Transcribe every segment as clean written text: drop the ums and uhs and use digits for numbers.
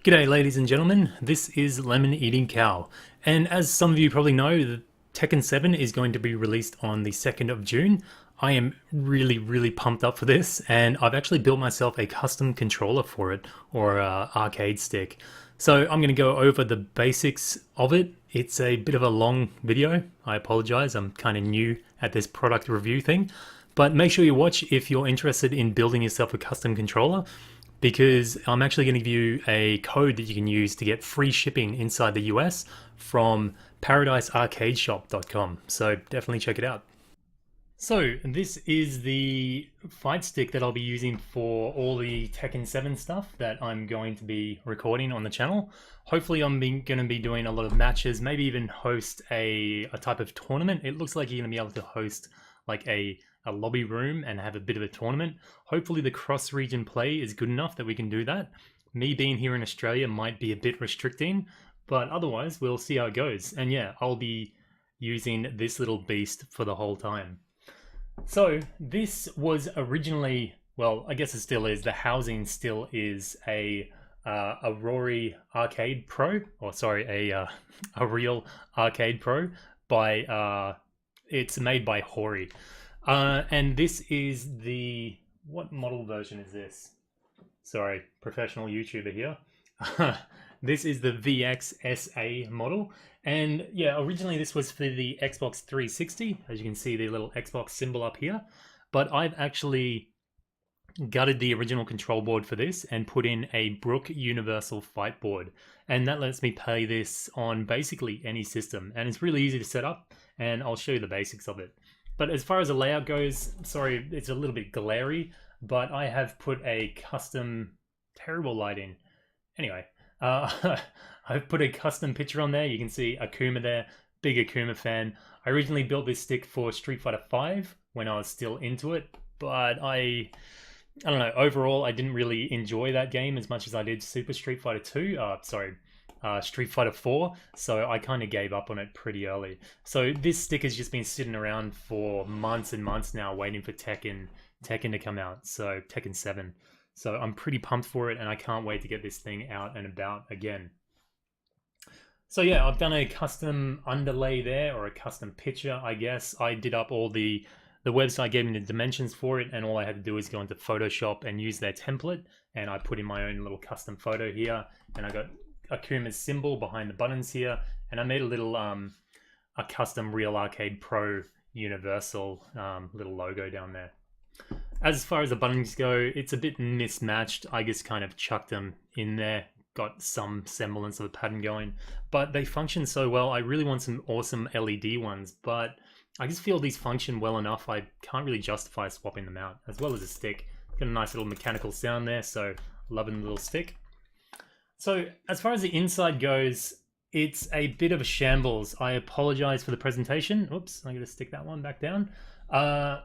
G'day ladies and gentlemen, this is Lemon Eating Cow, and as some of you probably know, the Tekken 7 is going to be released on the 2nd of June. I am really pumped up for this, and I've actually built myself a custom controller for it, or arcade stick. So I'm going to go over the basics of it. It's a bit of a long video, I apologize, I'm kind of new at this product review thing, but make sure you watch if you're interested in building yourself a custom controller, because I'm actually going to give you a code that you can use to get free shipping inside the US from paradisearcadeshop.com. So definitely check it out. So this is the fight stick that I'll be using for all the Tekken 7 stuff that I'm going to be recording on the channel. Hopefully I'm going to be doing a lot of matches, maybe even host a type of tournament. It looks like you're going to be able to host like a lobby room and have a bit of a tournament. Hopefully the cross-region play is good enough that we can do that. Me being here in Australia might be a bit restricting, but otherwise we'll see how it goes. And yeah, I'll be using this little beast for the whole time. So this was originally, well, I guess it still is, the housing still is a Hori Arcade Pro, or sorry, a real Arcade Pro by, it's made by Hori. And this is the, what model version is this? Sorry, professional YouTuber here. This is the VXSA model. And yeah, originally this was for the Xbox 360. As you can see, the little Xbox symbol up here. But I've actually gutted the original control board for this and put in a Brook Universal Fight Board. And that lets me play this on basically any system. And it's really easy to set up, and I'll show you the basics of it. But as far as the layout goes, sorry, it's a little bit glary, but I have put a custom, terrible lighting. Anyway, I've put a custom picture on there. You can see Akuma there, big Akuma fan. I originally built this stick for Street Fighter V when I was still into it, but I don't know, overall I didn't really enjoy that game as much as I did Super Street Fighter 2, Street Fighter 4, so I kind of gave up on it pretty early. So this stick has just been sitting around for months and months now waiting for Tekken to come out, so Tekken 7. So I'm pretty pumped for it, and I can't wait to get this thing out and about again. So yeah, I've done a custom underlay there, or a custom picture, I guess. I did up all the website gave me the dimensions for it, and all I had to do is go into Photoshop and use their template, and I put in my own little custom photo here, and I got Akuma's symbol behind the buttons here, and I made a little a custom Real Arcade Pro Universal little logo down there. As far as the buttons go, it's a bit mismatched. I just kind of chucked them in there, got some semblance of a pattern going, but they function so well. I really want some awesome LED ones, but I just feel these function well enough. I can't really justify swapping them out, as well as a stick. Got a nice little mechanical sound there, so loving the little stick. So as far as the inside goes, it's a bit of a shambles. I apologize for the presentation. Oops, I'm going to stick that one back down. I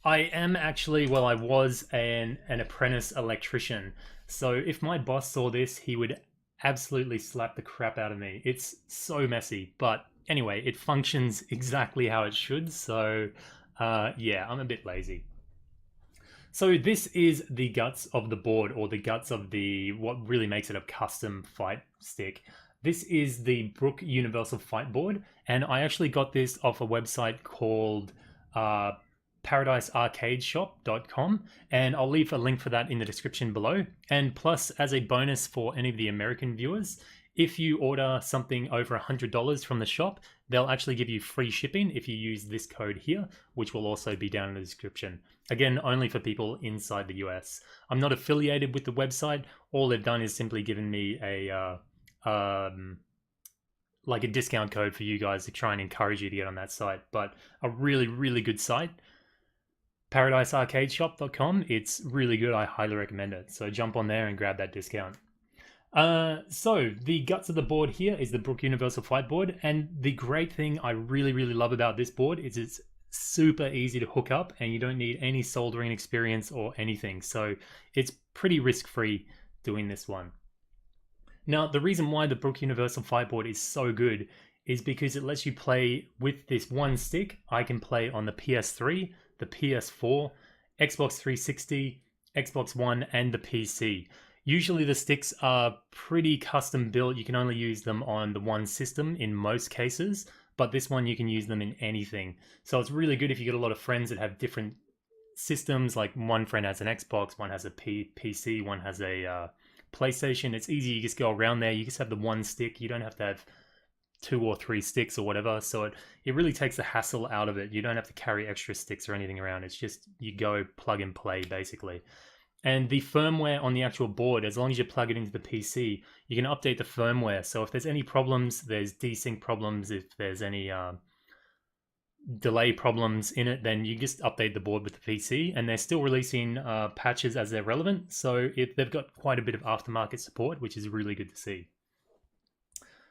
am actually, well, I was an apprentice electrician. So if my boss saw this, he would absolutely slap the crap out of me. It's so messy, but anyway, it functions exactly how it should. So yeah, I'm a bit lazy. So this is the guts of the board, or the guts of what really makes it a custom fight stick. This is the Brook Universal Fight Board, and I actually got this off a website called paradisearcadeshop.com, and I'll leave a link for that in the description below. And plus, as a bonus for any of the American viewers, if you order something over $100 from the shop, they'll actually give you free shipping if you use this code here, which will also be down in the description. Again, only for people inside the US. I'm not affiliated with the website. All they've done is simply given me a like a discount code for you guys to try and encourage you to get on that site. But a really good site. paradisearcadeshop.com. It's really good. I highly recommend it. So jump on there and grab that discount. So the guts of the board here is the Brook Universal Fight Board, and the great thing I really love about this board is it's super easy to hook up, and you don't need any soldering experience or anything, so it's pretty risk-free doing this one. Now, the reason why the Brook Universal Fight Board is so good is because it lets you play with this one stick. I can play on the PS3, the PS4, Xbox 360, Xbox One, and the PC. Usually the sticks are pretty custom built. You can only use them on the one system in most cases, but this one you can use them in anything. So it's really good if you get a lot of friends that have different systems, like one friend has an Xbox, one has a PC, one has a PlayStation. It's easy, you just go around there, you just have the one stick, you don't have to have 2 or 3 sticks or whatever, so it really takes the hassle out of it. You don't have to carry extra sticks or anything around. It's just you go plug and play basically. And the firmware on the actual board, as long as you plug it into the PC, you can update the firmware. So if there's any problems, there's desync problems, if there's any delay problems in it, then you just update the board with the PC, and they're still releasing patches as they're relevant. So they've got quite a bit of aftermarket support, which is really good to see.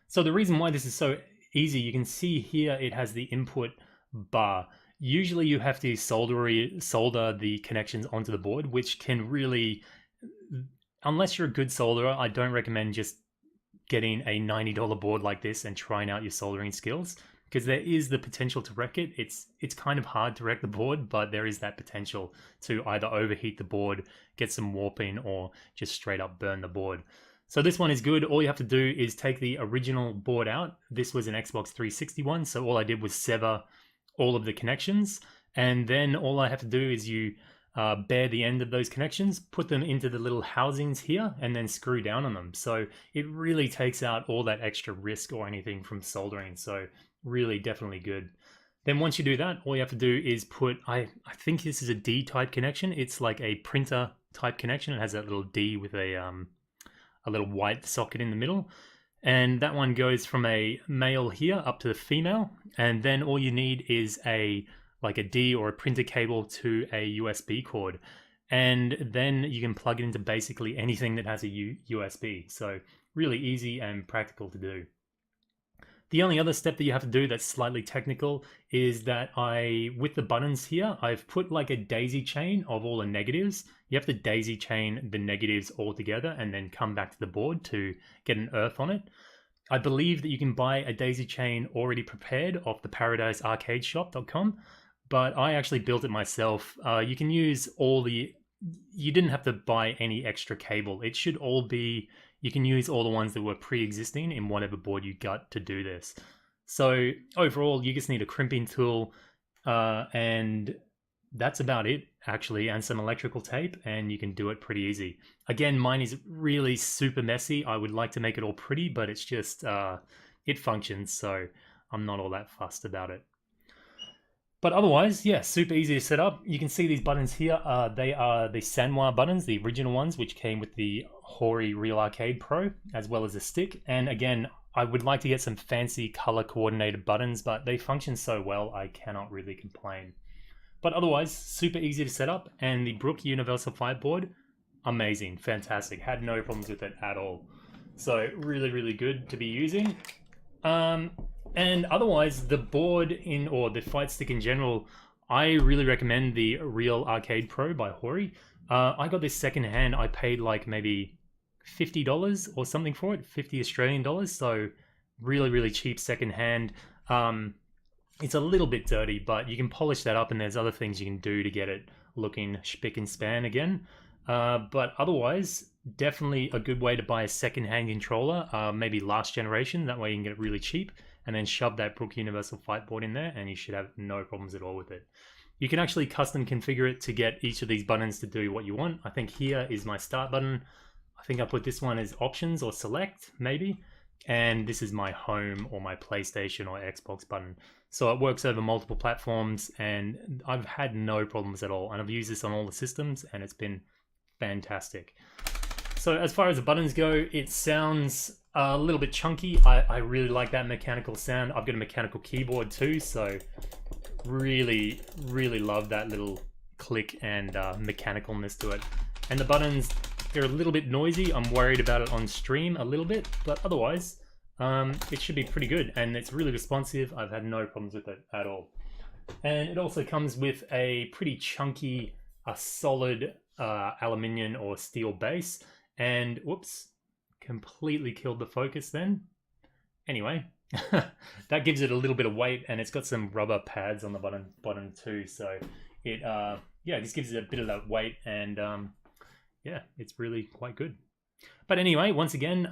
So the reason why this is so easy, you can see here it has the input bar. Usually you have to solder the connections onto the board, which can really, unless you're a good solderer, I don't recommend just getting a $90 board like this and trying out your soldering skills, because there is the potential to wreck it. It's kind of hard to wreck the board, but there is that potential to either overheat the board, get some warping, or just straight up burn the board. So this one is good. All you have to do is take the original board out. This was an Xbox 360 one, so all I did was sever all of the connections, and then all I have to do is you bare the end of those connections, put them into the little housings here, and then screw down on them. So it really takes out all that extra risk or anything from soldering. So really definitely good. Then once you do that, all you have to do is put, I think this is a D type connection. It's like a printer type connection. It has that little D with a little white socket in the middle. And that one goes from a male here up to the female. And then all you need is like a D or a printer cable to a USB cord. And then you can plug it into basically anything that has a USB. So really easy and practical to do. The only other step that you have to do that's slightly technical is that with the buttons here, I've put like a daisy chain of all the negatives. You have to daisy chain the negatives all together and then come back to the board to get an earth on it. I believe that you can buy a daisy chain already prepared off the paradisearcadeshop.com, but I actually built it myself. You can use you didn't have to buy any extra cable. It should all be, you can use all the ones that were pre-existing in whatever board you got to do this. So overall, you just need a crimping tool, and that's about it actually, and some electrical tape, and you can do it pretty easy. Again, mine is really super messy. I would like to make it all pretty, but it's just, it functions, so I'm not all that fussed about it. But otherwise, yeah, super easy to set up. You can see these buttons here. They are the Sanwa buttons, the original ones, which came with the Hori Real Arcade Pro, as well as a stick. And again, I would like to get some fancy color coordinated buttons, but they function so well, I cannot really complain. But otherwise, super easy to set up. And the Brook Universal Fight Board, amazing, fantastic. Had no problems with it at all. So really, really good to be using. And otherwise, the board or the fight stick in general, I really recommend the Real Arcade Pro by Hori. I got this secondhand. I paid like maybe $50 or something for it, 50 Australian dollars. So really, really cheap secondhand. It's a little bit dirty, but you can polish that up, and there's other things you can do to get it looking spick and span again. But otherwise, definitely a good way to buy a secondhand controller, maybe last generation. That way you can get it really cheap, and then shove that Brook Universal Fight Board in there, and you should have no problems at all with it. You can actually custom configure it to get each of these buttons to do what you want. I think here is my start button. I think I put this one as options or select, maybe. And this is my home or my PlayStation or Xbox button. So it works over multiple platforms, and I've had no problems at all. And I've used this on all the systems, and it's been fantastic. So as far as the buttons go, it sounds a little bit chunky. I really like that mechanical sound. I've got a mechanical keyboard too, so really, really love that little click and mechanicalness to it. And the buttons, they're a little bit noisy. I'm worried about it on stream a little bit, but otherwise, it should be pretty good. And it's really responsive. I've had no problems with it at all. And it also comes with a pretty chunky, solid aluminium or steel base. And whoops, completely killed the focus then. Anyway, that gives it a little bit of weight, and it's got some rubber pads on the bottom too. So it, yeah, just gives it a bit of that weight, and yeah, it's really quite good. But anyway, once again,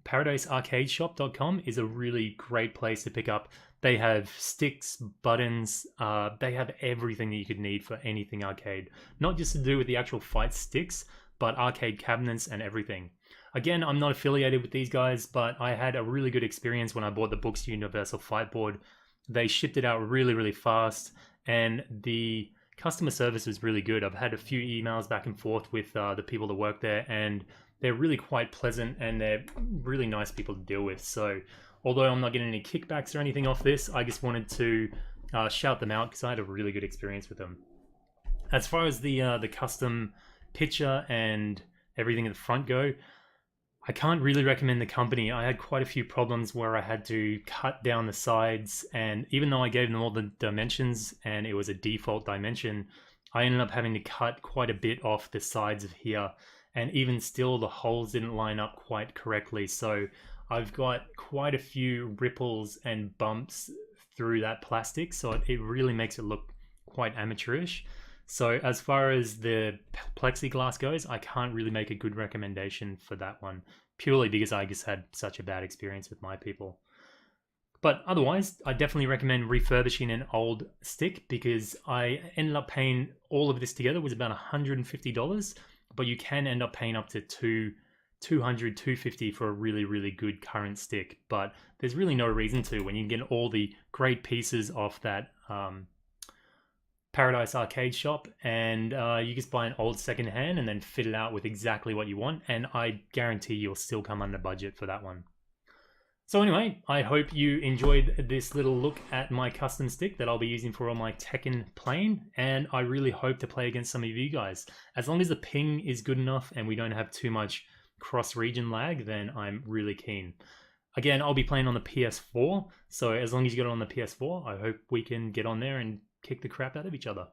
ParadiseArcadeShop.com is a really great place to pick up. They have sticks, buttons, they have everything that you could need for anything arcade. Not just to do with the actual fight sticks, but arcade cabinets and everything. Again, I'm not affiliated with these guys, but I had a really good experience when I bought the Books Universal Fight Board. They shipped it out really, really fast, and the customer service was really good. I've had a few emails back and forth with the people that work there, and they're really quite pleasant and they're really nice people to deal with. So although I'm not getting any kickbacks or anything off this, I just wanted to shout them out because I had a really good experience with them. As far as the custom picture and everything at the front go, I can't really recommend the company. I had quite a few problems where I had to cut down the sides, and even though I gave them all the dimensions and it was a default dimension, I ended up having to cut quite a bit off the sides of here, and even still the holes didn't line up quite correctly. So I've got quite a few ripples and bumps through that plastic, so it really makes it look quite amateurish. So as far as the plexiglass goes, I can't really make a good recommendation for that one, purely because I just had such a bad experience with my people. But otherwise, I definitely recommend refurbishing an old stick, because I ended up paying, all of this together was about $150, but you can end up paying up to $200, $250 for a really, really good current stick. But there's really no reason to when you can get all the great pieces off that Paradise Arcade Shop, and you just buy an old secondhand and then fit it out with exactly what you want, and I guarantee you'll still come under budget for that one. So anyway, I hope you enjoyed this little look at my custom stick that I'll be using for all my Tekken playing, and I really hope to play against some of you guys. As long as the ping is good enough and we don't have too much cross-region lag, then I'm really keen. Again, I'll be playing on the PS4, so as long as you get it on the PS4, I hope we can get on there and kick the crap out of each other.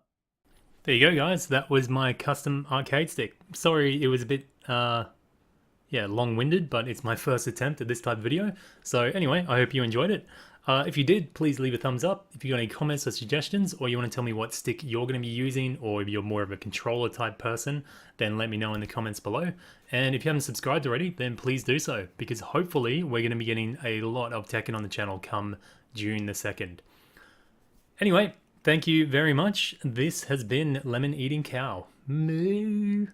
There you go, guys. That was my custom arcade stick. Sorry it was a bit long-winded, but it's my first attempt at this type of video. So anyway, I hope you enjoyed it. If you did, please leave a thumbs up. If you got any comments or suggestions, or you want to tell me what stick you're going to be using, or if you're more of a controller type person, then let me know in the comments below. And if you haven't subscribed already, then please do so, because hopefully we're going to be getting a lot of Tekken on the channel come June the 2nd. Anyway, thank you very much. This has been Lemon Eating Cow. Moo.